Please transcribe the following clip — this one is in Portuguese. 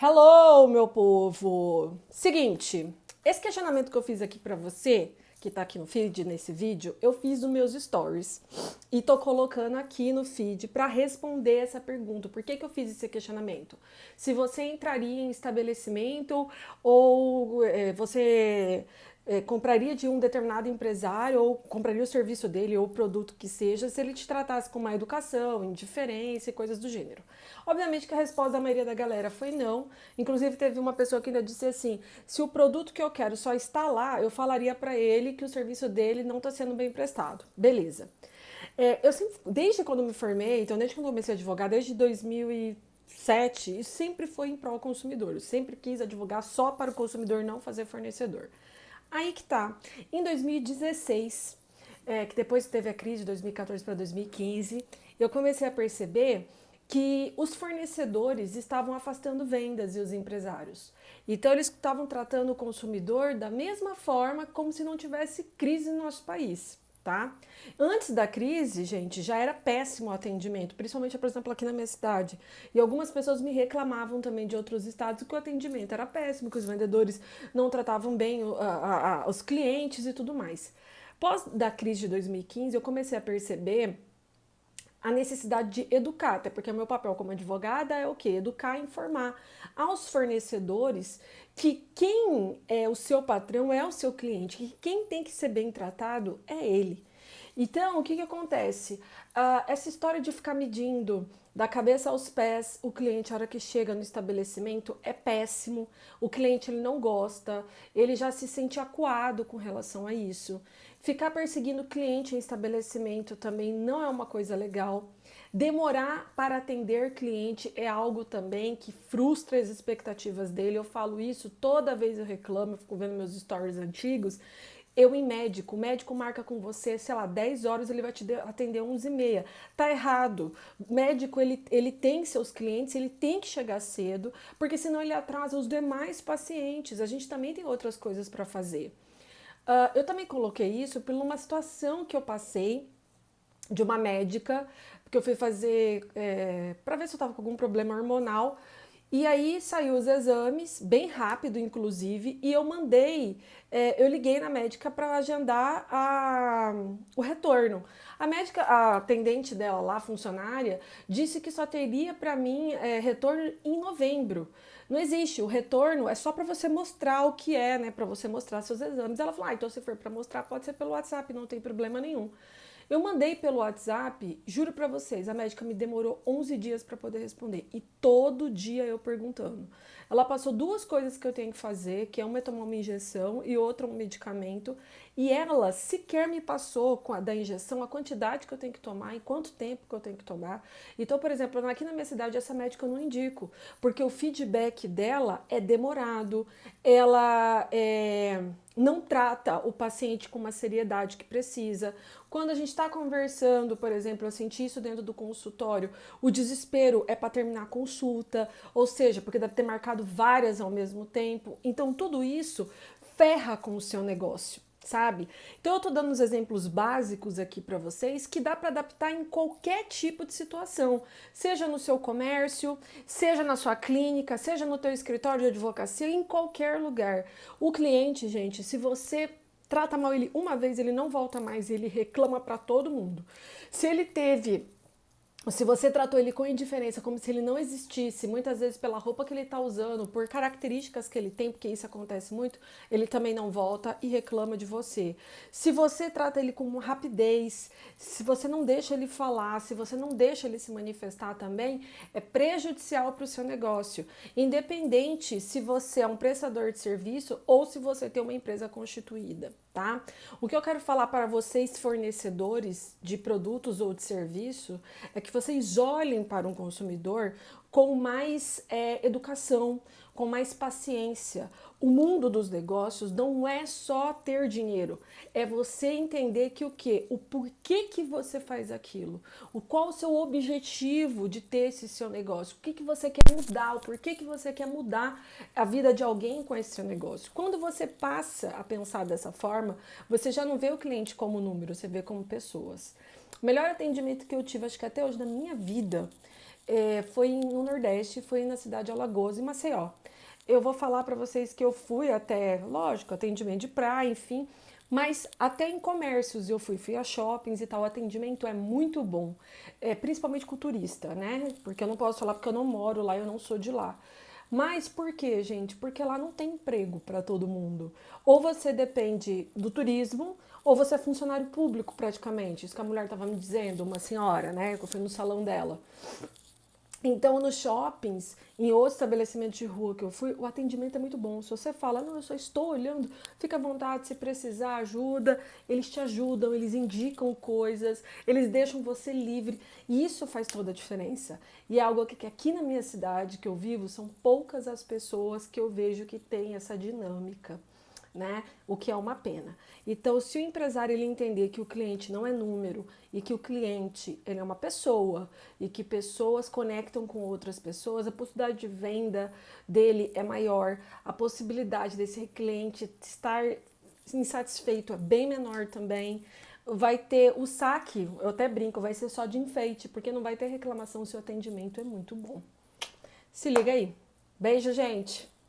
Hello, meu povo! Seguinte, esse questionamento que eu fiz aqui pra você, que tá aqui no feed, nesse vídeo, eu fiz nos meus stories e tô colocando aqui no feed pra responder essa pergunta. Por que que eu fiz esse questionamento? Se você entraria em estabelecimento ou você compraria de um determinado empresário ou compraria o serviço dele ou o produto que seja se ele te tratasse com má educação, indiferença e coisas do gênero. Obviamente que a resposta da maioria da galera foi não. Inclusive teve uma pessoa que ainda disse assim: se o produto que eu quero só está lá, eu falaria para ele que o serviço dele não está sendo bem prestado. Beleza. Eu sempre, desde quando me formei, então desde quando eu comecei a advogar, desde 2007, isso sempre foi em prol do consumidor. Eu sempre quis advogar só para o consumidor, não fazer fornecedor. Aí que tá. Em 2016, que depois teve a crise de 2014 para 2015, eu comecei a perceber que os fornecedores estavam afastando vendas e os empresários. Então eles estavam tratando o consumidor da mesma forma como se não tivesse crise no nosso país. Tá? Antes da crise, gente, já era péssimo o atendimento, principalmente, por exemplo, aqui na minha cidade. E algumas pessoas me reclamavam também de outros estados que o atendimento era péssimo, que os vendedores não tratavam bem os clientes e tudo mais. Pós da crise de 2015, eu comecei a perceber a necessidade de educar, até porque o meu papel como advogada é o quê? Educar e informar aos fornecedores que quem é o seu patrão é o seu cliente, que quem tem que ser bem tratado é ele. Então, o que que acontece? Essa história de ficar medindo da cabeça aos pés o cliente a hora que chega no estabelecimento é péssimo. O cliente ele não gosta, ele já se sente acuado com relação a isso. Ficar perseguindo o cliente em estabelecimento também não é uma coisa legal. Demorar para atender cliente é algo também que frustra as expectativas dele. Eu falo isso toda vez eu reclamo, eu fico vendo meus stories antigos. Eu em médico, o médico marca com você, sei lá, 10 horas, ele vai te atender 11h30. Tá errado. O médico, ele tem seus clientes, ele tem que chegar cedo, porque senão ele atrasa os demais pacientes. A gente também tem outras coisas para fazer. Eu também coloquei isso por uma situação que eu passei de uma médica, porque eu fui fazer para ver se eu estava com algum problema hormonal. E aí saiu os exames, bem rápido, inclusive, e eu mandei, eu liguei na médica para agendar o retorno. A médica, a atendente dela lá, funcionária, disse que só teria para mim retorno em novembro. Não existe, o retorno é só para você mostrar o que é, né? Para você mostrar seus exames. Ela falou: então se for para mostrar, pode ser pelo WhatsApp, não tem problema nenhum. Eu mandei pelo WhatsApp, juro pra vocês, a médica me demorou 11 dias pra poder responder. E todo dia eu perguntando. Ela passou duas coisas que eu tenho que fazer, que é uma é tomar uma injeção e outra um medicamento. E ela sequer me passou da injeção a quantidade que eu tenho que tomar, em quanto tempo que eu tenho que tomar. Então, por exemplo, aqui na minha cidade, essa médica eu não indico, porque o feedback dela é demorado, ela não trata o paciente com uma seriedade que precisa. Quando a gente está conversando, por exemplo, eu senti isso dentro do consultório, o desespero é para terminar a consulta, ou seja, porque deve ter marcado várias ao mesmo tempo. Então, tudo isso ferra com o seu negócio, sabe? Então, eu tô dando uns exemplos básicos aqui para vocês que dá para adaptar em qualquer tipo de situação, seja no seu comércio, seja na sua clínica, seja no teu escritório de advocacia, em qualquer lugar. O cliente, gente, se você trata mal ele uma vez, ele não volta mais, ele reclama para todo mundo. Se você tratou ele com indiferença, como se ele não existisse, muitas vezes pela roupa que ele está usando, por características que ele tem, porque isso acontece muito, ele também não volta e reclama de você. Se você trata ele com rapidez, se você não deixa ele falar, se você não deixa ele se manifestar também, é prejudicial para o seu negócio. Independente se você é um prestador de serviço ou se você tem uma empresa constituída, tá? O que eu quero falar para vocês, fornecedores de produtos ou de serviço, é que vocês olhem para um consumidor com mais educação, com mais paciência. O mundo dos negócios não é só ter dinheiro, é você entender que o quê? O porquê que você faz aquilo, qual o seu objetivo de ter esse seu negócio, o que você quer mudar, o porquê que você quer mudar a vida de alguém com esse seu negócio. Quando você passa a pensar dessa forma, você já não vê o cliente como número, você vê como pessoas. O melhor atendimento que eu tive, acho que até hoje na minha vida, foi no Nordeste, foi na cidade de Alagoas, em Maceió. Eu vou falar para vocês que eu fui até, lógico, atendimento de praia, enfim, mas até em comércios eu fui a shoppings e tal, o atendimento é muito bom, principalmente com o turista, né? Porque eu não posso falar porque eu não moro lá, eu não sou de lá. Mas por quê, gente? Porque lá não tem emprego para todo mundo. Ou você depende do turismo, ou você é funcionário público praticamente. Isso que a mulher estava me dizendo, uma senhora, né? Que eu fui no salão dela. Então, nos shoppings, em outros estabelecimentos de rua que eu fui, o atendimento é muito bom. Se você fala, não, eu só estou olhando, fica à vontade, se precisar, ajuda. Eles te ajudam, eles indicam coisas, eles deixam você livre. E isso faz toda a diferença. E é algo que aqui na minha cidade, que eu vivo, são poucas as pessoas que eu vejo que têm essa dinâmica, né? O que é uma pena. Então, se o empresário ele entender que o cliente não é número e que o cliente ele é uma pessoa e que pessoas conectam com outras pessoas, a possibilidade de venda dele é maior, a possibilidade desse cliente estar insatisfeito é bem menor também. Vai ter o saque, eu até brinco, vai ser só de enfeite, porque não vai ter reclamação se o atendimento é muito bom. Se liga aí. Beijo, gente!